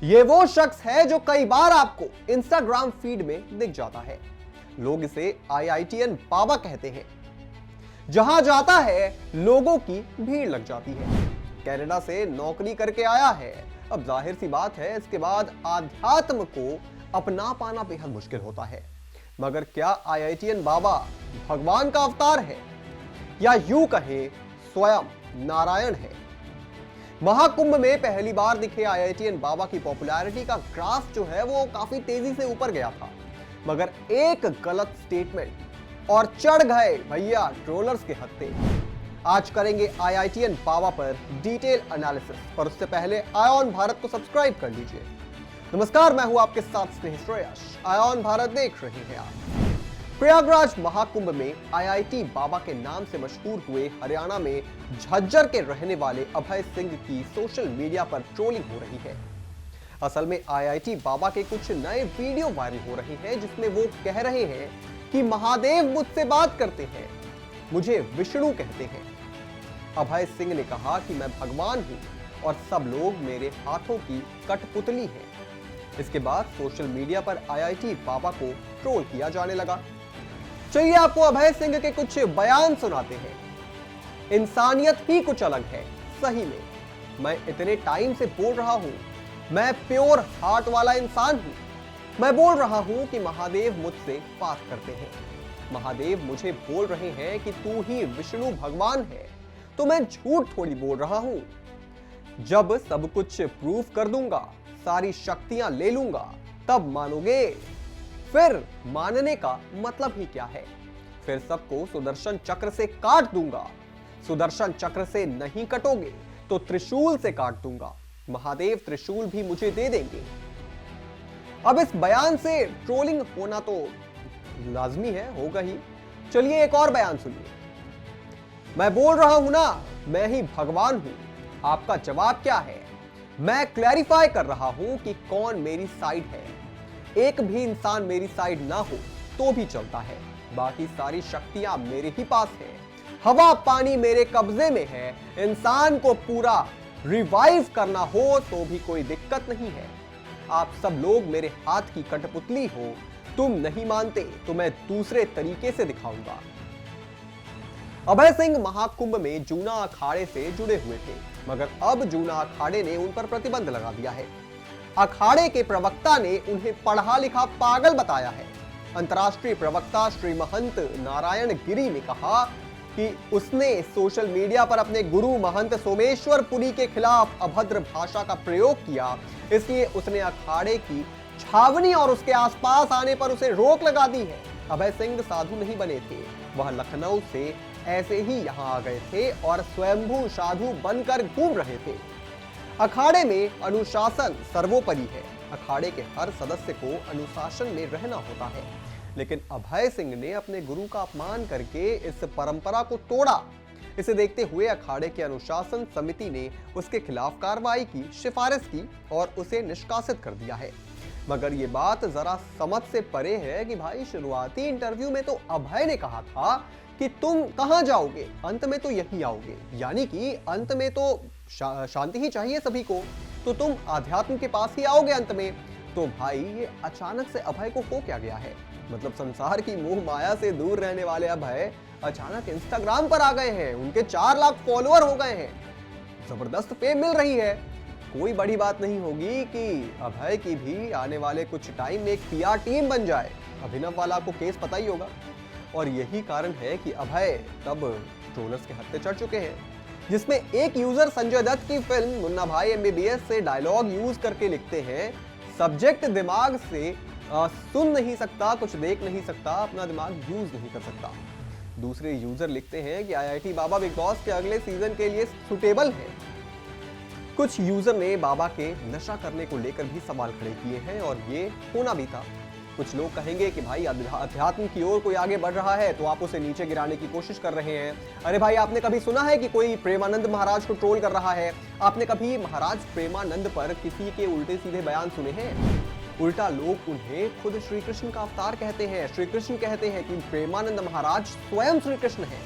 ये वो शख्स है जो कई बार आपको इंस्टाग्राम फीड में दिख जाता है। लोग इसे IITN बाबा कहते हैं। जहां जाता है लोगों की भीड़ लग जाती है। कनाडा से नौकरी करके आया है। अब जाहिर सी बात है इसके बाद आध्यात्म को अपना पाना बेहद मुश्किल होता है। मगर क्या IITN बाबा भगवान का अवतार है या यूं कहे स्वयं नारायण है? महाकुंभ में पहली बार दिखे IITN बाबा की पॉपुलैरिटी का ग्राफ जो है वो काफी तेजी से ऊपर गया था। मगर एक गलत स्टेटमेंट और चढ़ गए भैया ट्रोलर्स के हत्थे। आज करेंगे IITN बाबा पर डिटेल एनालिसिस, पर उससे पहले आयोन भारत को सब्सक्राइब कर लीजिए। नमस्कार, मैं हूं आपके साथ स्नेह श्रेयस। आयोन भारत देख रहे हैं आप। प्रयागराज महाकुंभ में IIT बाबा के नाम से मशहूर हुए हरियाणा में झज्जर के रहने वाले अभय सिंह की सोशल मीडिया पर ट्रोलिंग हो रही है। असल में IIT बाबा के कुछ नए वीडियो वायरल हो रहे हैं जिसमें वो कह रहे हैं कि महादेव मुझसे बात करते हैं, मुझे विष्णु कहते हैं। अभय सिंह ने कहा कि मैं भगवान हूं और सब लोग मेरे हाथों की कठपुतली हैं। इसके बाद सोशल मीडिया पर IIT बाबा को ट्रोल किया जाने लगा। चलिए आपको अभय सिंह के कुछ बयान सुनाते हैं। इंसानियत ही कुछ अलग है। सही में मैं इतने टाइम से बोल रहा हूं, मैं प्योर हार्ट वाला इंसान हूं। मैं बोल रहा हूं कि महादेव मुझसे बात करते हैं। महादेव मुझे बोल रहे हैं कि तू ही विष्णु भगवान है, तो मैं झूठ थोड़ी बोल रहा हूं। जब सब कुछ प्रूफ कर दूंगा, सारी शक्तियां ले लूंगा, तब मानोगे। फिर मानने का मतलब ही क्या है? फिर सबको सुदर्शन चक्र से काट दूंगा। सुदर्शन चक्र से नहीं कटोगे तो त्रिशूल से काट दूंगा। महादेव त्रिशूल भी मुझे दे देंगे। अब इस बयान से ट्रोलिंग होना तो लाजमी है, होगा ही। चलिए एक और बयान सुनिए। मैं बोल रहा हूं ना, मैं ही भगवान हूं। आपका जवाब क्या है? मैं क्लैरिफाई कर रहा हूं कि कौन मेरी साइड है। एक भी इंसान मेरी साइड ना हो तो भी चलता है। बाकी सारी शक्तियां मेरे ही पास है। हवा पानी मेरे कब्जे में है। इंसान को पूरा रिवाइव करना हो तो भी कोई दिक्कत नहीं है। आप सब लोग मेरे हाथ की कठपुतली हो। तुम नहीं मानते तो मैं दूसरे तरीके से दिखाऊंगा। अभय सिंह महाकुंभ में जूना अखाड़े से जुड़े हुए थे, मगर अब जूना अखाड़े ने उन पर प्रतिबंध लगा दिया है। अखाड़े के प्रवक्ता ने उन्हें पढ़ा लिखा पागल बताया है। अंतर्राष्ट्रीय प्रवक्ता श्री महंत नारायण गिरी ने कहा कि उसने सोशल मीडिया पर अपने गुरु महंत सोमेश्वर पुरी के खिलाफ अभद्र भाषा का प्रयोग किया, इसलिए उसने अखाड़े की छावनी और उसके आसपास आने पर उसे रोक लगा दी है। अभय सिंह साधु नहीं बने थे, वह लखनऊ से ऐसे ही यहां आ गए थे और स्वयंभू साधु बनकर घूम रहे थे। अखाड़े में अनुशासन सर्वोपरि है। अखाड़े के हर सदस्य को अनुशासन में रहना होता है, लेकिन अभय सिंह ने अपने गुरु का अपमान करके इस परंपरा को तोड़ा। इसे देखते हुए अखाड़े के अनुशासन समिति ने उसके खिलाफ कार्रवाई की सिफारिश की और उसे निष्कासित कर दिया है। मगर ये बात जरा समझ से परे है कि भाई शुरुआती इंटरव्यू में तो अभय ने कहा था कि तुम कहां जाओगे, अंत में तो यही आओगे, यानी कि अंत में तो शांति ही चाहिए सभी को, तो तुम आध्यात्म के पास ही आओगे अंत में। तो भाई ये अचानक से अभय को हो क्या गया है? मतलब संसार की मोह माया से दूर रहने वाले अभय अचानक इंस्टाग्राम पर आ गए हैं। उनके 4 लाख फॉलोअर हो गए हैं। जबरदस्त फेम मिल रही है। कोई बड़ी बात नहीं होगी कि अभय की भी आने वाले कुछ टाइम में एक PR टीम बन जाए। अभिनव वाला आपको केस पता ही होगा। और यही कारण है कि अभय तब ट्रोलर्स के हत्थे चढ़ चुके हैं, जिसमें एक यूजर संजय दत्त की फिल्म मुन्ना भाई MBBS से डायलॉग यूज करके लिखते हैं, सब्जेक्ट दिमाग से सुन नहीं सकता, कुछ देख नहीं सकता, अपना दिमाग यूज नहीं कर सकता। दूसरे यूजर लिखते हैं कि IIT बाबा बिग बॉस के अगले सीजन के लिए सुटेबल है। कुछ यूजर ने बाबा के नशा करने को लेकर भी सवाल खड़े किए हैं और ये होना भी था। कुछ लोग कहेंगे कि भाई अध्यात्म की ओर कोई आगे बढ़ रहा है तो आप उसे नीचे गिराने की कोशिश कर रहे हैं। अरे भाई, आपने कभी सुना है कि कोई प्रेमानंद महाराज को ट्रोल कर रहा है? आपने कभी महाराज प्रेमानंद पर किसी के उल्टे सीधे बयान सुने हैं? उल्टा लोग उन्हें खुद श्री कृष्ण का अवतार कहते हैं। श्री कृष्ण कहते हैं कि प्रेमानंद महाराज स्वयं श्री कृष्ण हैं।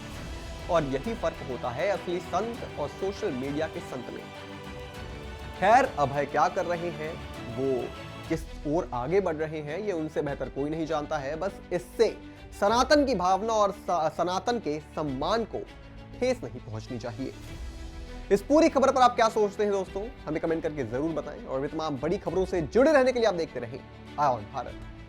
और यही फर्क होता है असली संत और सोशल मीडिया के संत में। खैर, अभय क्या कर रहे हैं वो किस ओर आगे बढ़ रहे हैं ये उनसे बेहतर कोई नहीं जानता है। बस इससे सनातन की भावना और सनातन के सम्मान को ठेस नहीं पहुंचनी चाहिए। इस पूरी खबर पर आप क्या सोचते हैं दोस्तों, हमें कमेंट करके जरूर बताएं और भी तमाम बड़ी खबरों से जुड़े रहने के लिए आप देखते रहें आय ऑन भारत।